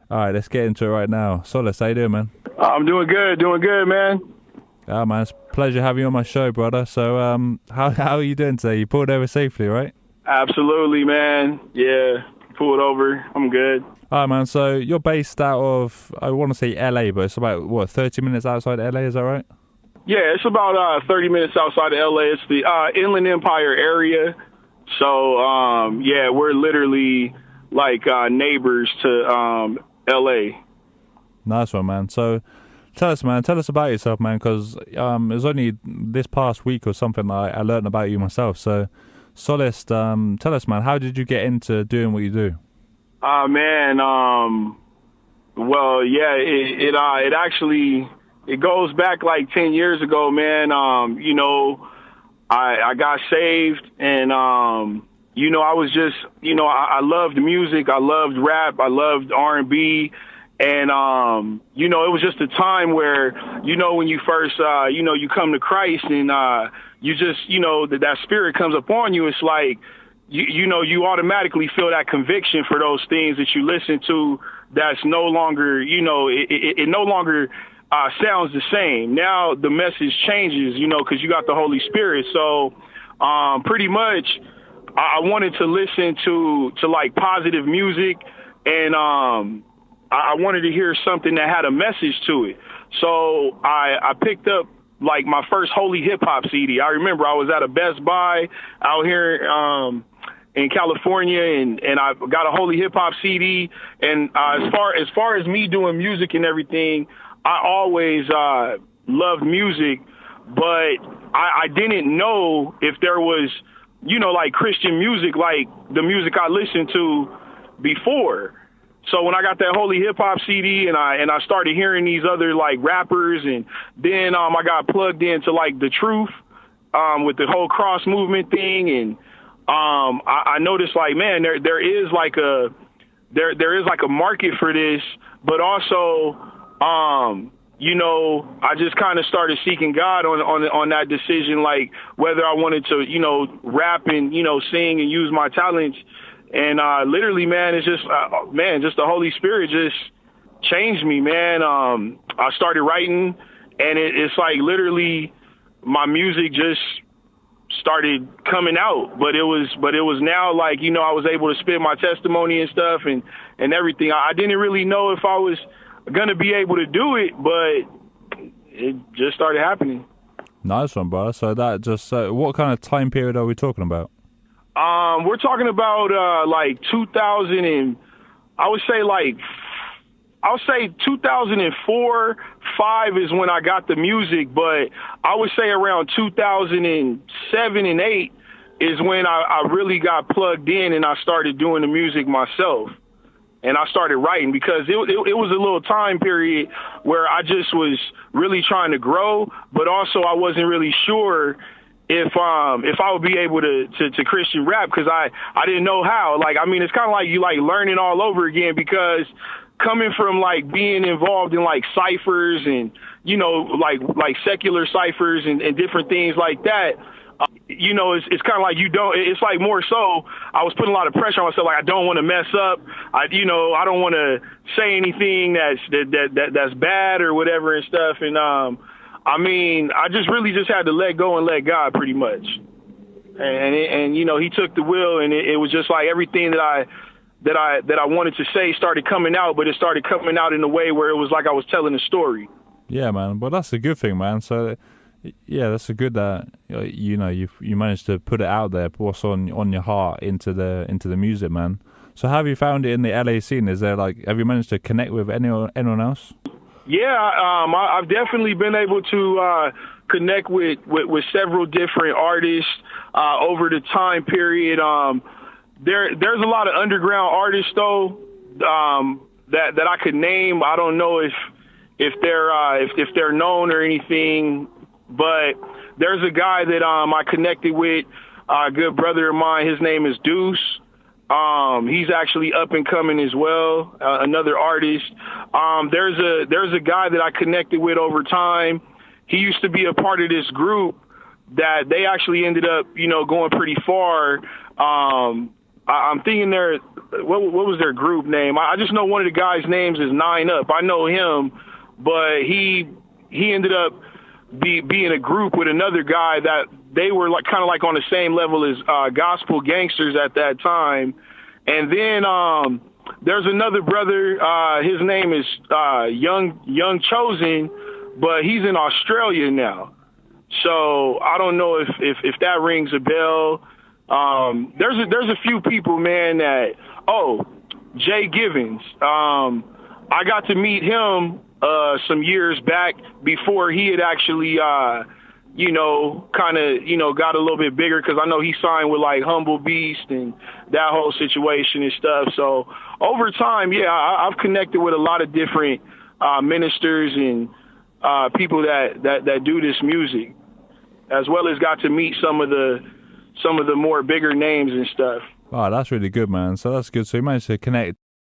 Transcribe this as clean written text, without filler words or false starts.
All right, let's get into it right now. Soloist, how you doing, man? I'm doing good, man. Yeah, man, it's a pleasure having you on my show, brother. So, how are you doing today? You pulled over safely, right? Absolutely, man. Yeah, pulled over. I'm good. All right, man. So you're based out of, I want to say LA, but it's about, 30 minutes outside LA, is that right? Yeah, it's about 30 minutes outside of LA. It's the Inland Empire area. So, yeah, we're literally like neighbors to LA. Nice one, man. So tell us about yourself, man, because it was only this past week or something I learned about you myself. So, Soloist, tell us, man, how did you get into doing what you do? Man, well, yeah, it actually, it goes back like 10 years ago, man. I got saved and, I was just, I loved music. I loved rap. I loved R&B. And, it was just a time where, when you first, you come to Christ and, you just, that spirit comes upon you. It's like, you automatically feel that conviction for those things that you listen to. That's no longer, it no longer sounds the same. Now the message changes, because you got the Holy Spirit. So pretty much I wanted to listen to like positive music, and I wanted to hear something that had a message to it. So I picked up like my first holy hip hop CD. I remember I was at a Best Buy out here in California, and I got a holy hip hop CD. And as far as me doing music and everything, I always loved music, but I didn't know if there was, like Christian music, like the music I listened to before. So when I got that holy hip hop CD and I started hearing these other like rappers, and then I got plugged into like the truth with the whole cross movement thing, and I noticed like, man, there is like a market for this, but also I just kind of started seeking God on that decision, like whether I wanted to rap and sing and use my talents. And literally, man, it's just just the Holy Spirit just changed me, man. I started writing, and it's like literally my music just started coming out. But it was now like, I was able to spit my testimony and stuff and everything. I didn't really know if I was gonna be able to do it, but it just started happening. Nice one, bro. So that just what kind of time period are we talking about? We're talking about like 2000 and I would say 2004, 5 is when I got the music, but I would say around 2007 and 8 is when I really got plugged in and I started doing the music myself. And I started writing because it was a little time period where I just was really trying to grow, but also I wasn't really sure if I would be able to Christian rap, because I didn't know how. Like, I mean, it's kind of like you like learning all over again, because coming from like being involved in like ciphers and like secular ciphers and different things like that. It's kind of like it's like more so I was putting a lot of pressure on myself. Like, I don't want to mess up. I don't want to say anything that's bad or whatever and stuff. And, I just really just had to let go and let God pretty much. And he took the wheel, and it was just like everything that I wanted to say started coming out, but it started coming out in a way where it was like I was telling a story. Yeah, man. But that's a good thing, man. So, yeah, that's a good that you managed to put it out there, what's on your heart into the music, man. So, how have you found it in the LA scene? Is there have you managed to connect with anyone else? Yeah, I've definitely been able to connect with several different artists over the time period. There's a lot of underground artists though that I could name. I don't know if they're known or anything, but there's a guy that I connected with, a good brother of mine. His name is Deuce. He's actually up and coming as well, another artist. There's a guy that I connected with over time. He used to be a part of this group that they actually ended up, going pretty far. I'm thinking what was their group name? I just know one of the guys' names is Nine Up. I know him, but he ended up being a group with another guy that they were like kind of like on the same level as Gospel Gangsters at that time. And then there's another brother. His name is Young Chosen, but he's in Australia now. So I don't know if that rings a bell. There's a few people, man, Jay Givens. I got to meet him some years back before he had actually, got a little bit bigger, because I know he signed with like Humble Beast and that whole situation and stuff. So over time, yeah, I've connected with a lot of different ministers and people that do this music, as well as got to meet some of the more bigger names and stuff. Oh, that's really good, man. So that's good. So you managed to connect